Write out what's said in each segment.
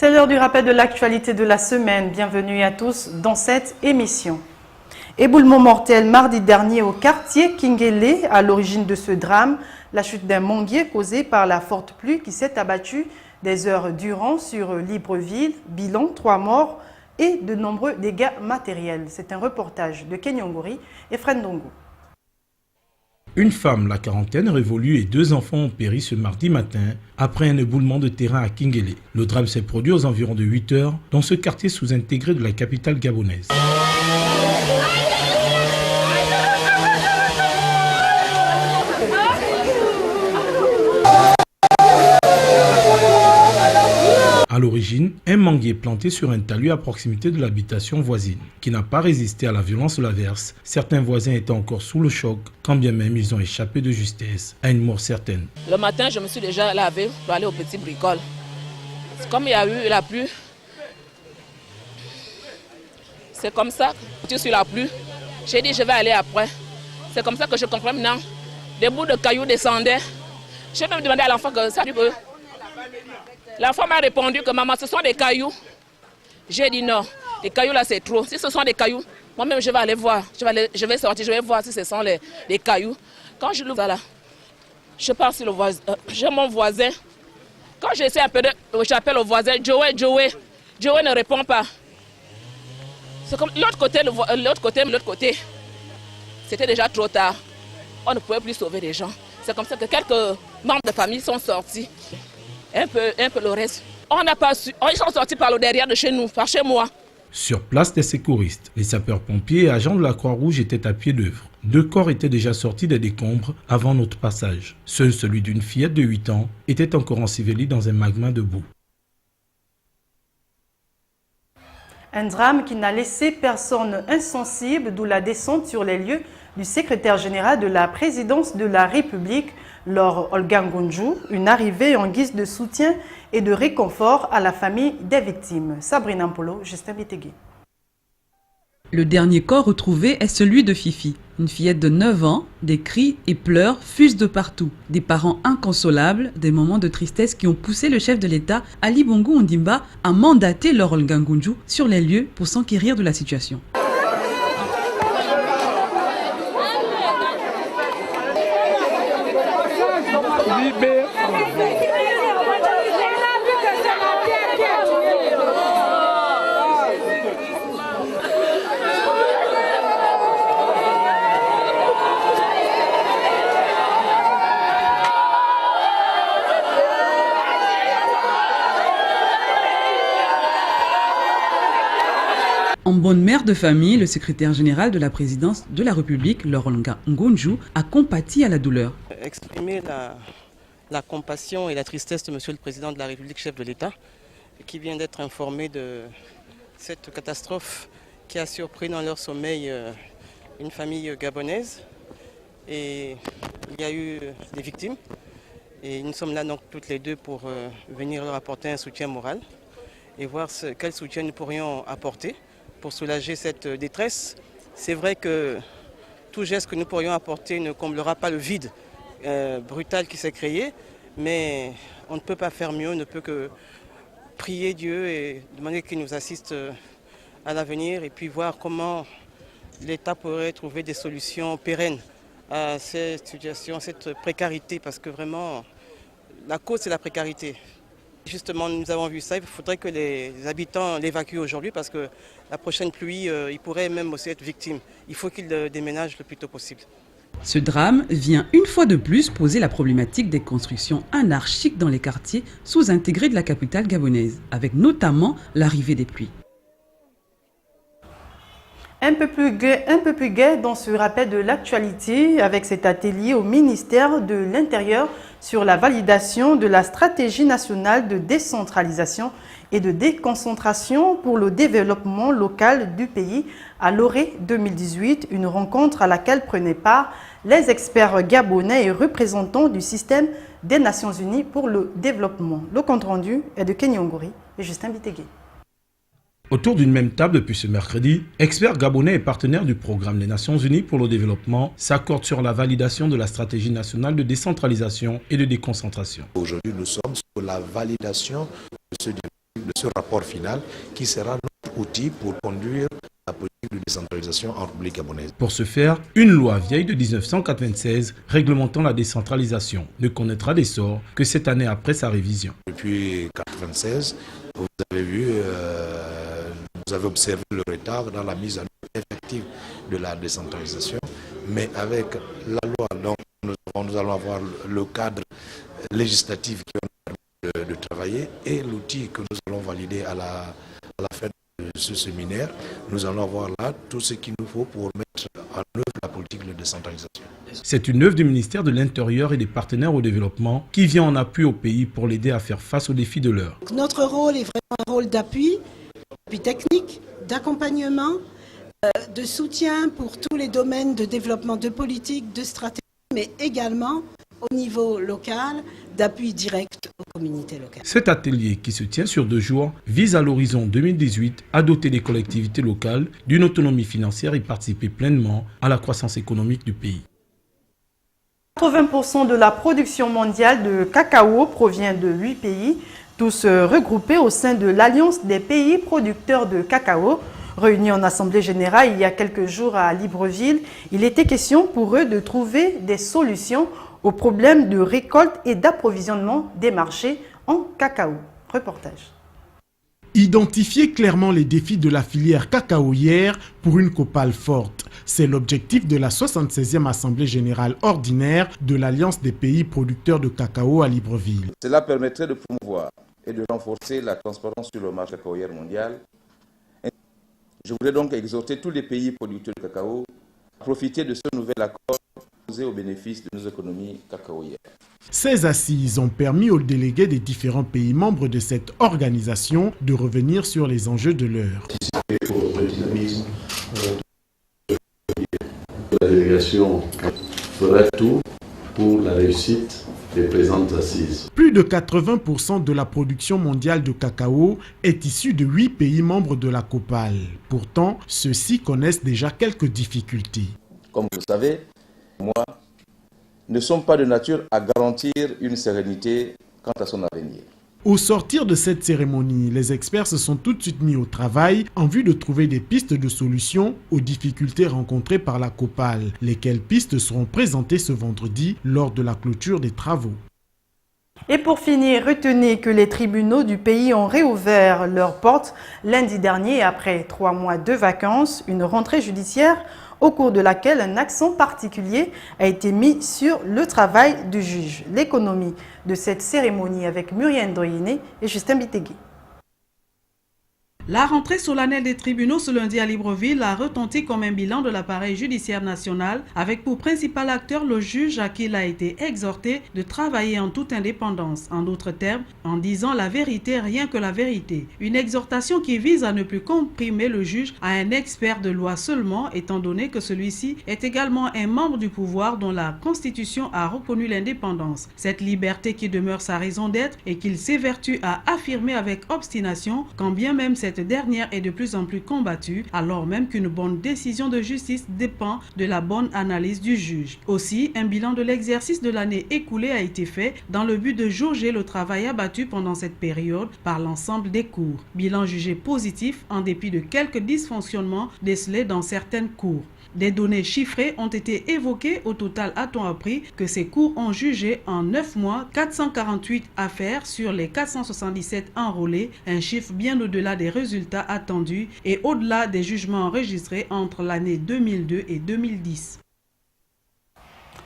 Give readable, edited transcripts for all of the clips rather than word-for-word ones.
C'est l'heure du rappel de l'actualité de la semaine. Bienvenue à tous dans cette émission. Éboulement mortel mardi dernier au quartier Kingele, à l'origine de ce drame, la chute d'un manguier causée par la forte pluie qui s'est abattue des heures durant sur Libreville. Bilan, 3 morts et de nombreux dégâts matériels. C'est un reportage de Kenyongori et Frendongo. Une femme, la quarantaine révolue, et 2 enfants ont péri ce mardi matin après un éboulement de terrain à Kingele. Le drame s'est produit aux environs de 8 heures dans ce quartier sous-intégré de la capitale gabonaise. À l'origine, un manguier planté sur un talus à proximité de l'habitation voisine, qui n'a pas résisté à la violence de l'averse. Certains voisins étaient encore sous le choc, quand bien même ils ont échappé de justesse à une mort certaine. Le matin, je me suis déjà lavé pour aller au petit bricole. Comme il y a eu la pluie, c'est comme ça que sur la pluie. J'ai dit je vais aller après. C'est comme ça que je comprends maintenant. Des bouts de cailloux descendaient. Je vais me demander à l'enfant que ça du peu. L'enfant m'a répondu que maman, ce sont des cailloux. J'ai dit non, les cailloux là c'est trop. Si ce sont des cailloux, moi-même je vais aller voir. Je vais sortir, je vais voir si ce sont les cailloux. Quand je l'ouvre là, je pars sur le voisin. J'ai mon voisin. Quand j'essaie un peu de. J'appelle au voisin, Joey. Joey ne répond pas. C'est comme l'autre côté. C'était déjà trop tard. On ne pouvait plus sauver les gens. C'est comme ça que quelques membres de famille sont sortis. Un peu le reste. On n'a pas su. Ils sont sortis par le derrière de chez nous, par chez moi. Sur place, des secouristes, les sapeurs-pompiers et agents de la Croix-Rouge étaient à pied d'œuvre. 2 corps étaient déjà sortis des décombres avant notre passage. Seul celui d'une fillette de 8 ans était encore enseveli dans un magma de boue. Un drame qui n'a laissé personne insensible, d'où la descente sur les lieux du secrétaire général de la présidence de la République, Laure Olgangonju, une arrivée en guise de soutien et de réconfort à la famille des victimes. Sabrina Mpolo, Justin Bitegui. Le dernier corps retrouvé est celui de Fifi, une fillette de 9 ans. Des cris et pleurs fusent de partout. Des parents inconsolables, des moments de tristesse qui ont poussé le chef de l'État, Ali Bongo Ondimba, à mandater Laure Olgangonju sur les lieux pour s'enquérir de la situation. En bonne mère de famille, le secrétaire général de la présidence de la République, Laure Olgangonju, a compati à la douleur. Exprimer la compassion et la tristesse de Monsieur le Président de la République, chef de l'État, qui vient d'être informé de cette catastrophe qui a surpris dans leur sommeil une famille gabonaise. Et il y a eu des victimes. Et nous sommes là donc toutes les deux pour venir leur apporter un soutien moral et voir quel soutien nous pourrions apporter pour soulager cette détresse. C'est vrai que tout geste que nous pourrions apporter ne comblera pas le vide brutal qui s'est créé, mais on ne peut pas faire mieux, on ne peut que prier Dieu et demander qu'il nous assiste à l'avenir et puis voir comment l'État pourrait trouver des solutions pérennes à cette situation, à cette précarité, parce que vraiment, la cause c'est la précarité. Justement, nous avons vu ça, il faudrait que les habitants l'évacuent aujourd'hui parce que la prochaine pluie, ils pourraient même aussi être victimes. Il faut qu'ils déménagent le plus tôt possible. Ce drame vient une fois de plus poser la problématique des constructions anarchiques dans les quartiers sous-intégrés de la capitale gabonaise, avec notamment l'arrivée des pluies. Un peu plus gai dans ce rappel de l'actualité avec cet atelier au ministère de l'Intérieur sur la validation de la stratégie nationale de décentralisation et de déconcentration pour le développement local du pays à l'Orée 2018, une rencontre à laquelle prenaient part les experts gabonais et représentants du système des Nations Unies pour le développement. Le compte-rendu est de Kenyongori et Justin Bitegui. Autour d'une même table depuis ce mercredi, experts gabonais et partenaires du programme des Nations Unies pour le développement s'accordent sur la validation de la stratégie nationale de décentralisation et de déconcentration. Aujourd'hui, nous sommes sur la validation de ce développement de ce rapport final qui sera notre outil pour conduire la politique de décentralisation en République gabonaise. Pour ce faire, une loi vieille de 1996 réglementant la décentralisation ne connaîtra d'essor que cette année après sa révision. Depuis 1996, vous avez vu, vous avez observé le retard dans la mise en œuvre effective de la décentralisation, mais avec la loi, donc, nous allons avoir le cadre législatif qui va nous permettre de travailler et l'outil que nous allons valider à la fin de ce séminaire. Nous allons avoir là tout ce qu'il nous faut pour mettre en œuvre la politique de décentralisation. C'est une œuvre du ministère de l'Intérieur et des partenaires au développement qui vient en appui au pays pour l'aider à faire face aux défis de l'heure. Notre rôle est vraiment un rôle d'appui technique, d'accompagnement, de soutien pour tous les domaines de développement de politique, de stratégie, mais également au niveau local, d'appui direct aux communautés locales. Cet atelier, qui se tient sur 2 jours, vise à l'horizon 2018 à doter les collectivités locales d'une autonomie financière et participer pleinement à la croissance économique du pays. 80% de la production mondiale de cacao provient de 8 pays, tous regroupés au sein de l'Alliance des pays producteurs de cacao. Réunis en Assemblée générale il y a quelques jours à Libreville, il était question pour eux de trouver des solutions aux problèmes de récolte et d'approvisionnement des marchés en cacao. Reportage. Identifier clairement les défis de la filière cacaoyère pour une copale forte. C'est l'objectif de la 76e Assemblée générale ordinaire de l'Alliance des pays producteurs de cacao à Libreville. Cela permettrait de promouvoir et de renforcer la transparence sur le marché cacaoyère mondial. Je voudrais donc exhorter tous les pays producteurs de cacao à profiter de ce nouvel accord posé au bénéfice de nos économies cacaoyères. Ces assises ont permis aux délégués des différents pays membres de cette organisation de revenir sur les enjeux de l'heure. La délégation fera tout pour la réussite des présentes assises. Plus de 80% de la production mondiale de cacao est issue de 8 pays membres de la COPAL. Pourtant, ceux-ci connaissent déjà quelques difficultés. Comme vous le savez, moi, ne sommes pas de nature à garantir une sérénité quant à son avenir. Au sortir de cette cérémonie, les experts se sont tout de suite mis au travail en vue de trouver des pistes de solutions aux difficultés rencontrées par la COPAL, lesquelles pistes seront présentées ce vendredi lors de la clôture des travaux. Et pour finir, retenez que les tribunaux du pays ont réouvert leurs portes lundi dernier après 3 mois de vacances, une rentrée judiciaire au cours de laquelle un accent particulier a été mis sur le travail du juge. L'économie de cette cérémonie avec Muriel Ndoyene et Justin Bitegui. La rentrée solennelle des tribunaux ce lundi à Libreville a retenti comme un bilan de l'appareil judiciaire national avec pour principal acteur le juge à qui il a été exhorté de travailler en toute indépendance, en d'autres termes, en disant la vérité, rien que la vérité. Une exhortation qui vise à ne plus comprimer le juge à un expert de loi seulement, étant donné que celui-ci est également un membre du pouvoir dont la Constitution a reconnu l'indépendance. Cette liberté qui demeure sa raison d'être et qu'il s'évertue à affirmer avec obstination, quand bien même cette dernière est de plus en plus combattue, alors même qu'une bonne décision de justice dépend de la bonne analyse du juge. Aussi, un bilan de l'exercice de l'année écoulée a été fait dans le but de jauger le travail abattu pendant cette période par l'ensemble des cours. Bilan jugé positif en dépit de quelques dysfonctionnements décelés dans certaines cours. Des données chiffrées ont été évoquées. Au total, a-t-on appris que ces cours ont jugé en 9 mois 448 affaires sur les 477 enrôlés, un chiffre bien au-delà des résultats attendus et au-delà des jugements enregistrés entre l'année 2002 et 2010.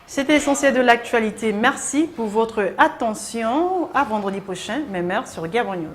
C'était l'essentiel de l'actualité. Merci pour votre attention. À vendredi prochain, même heure sur Gabon News.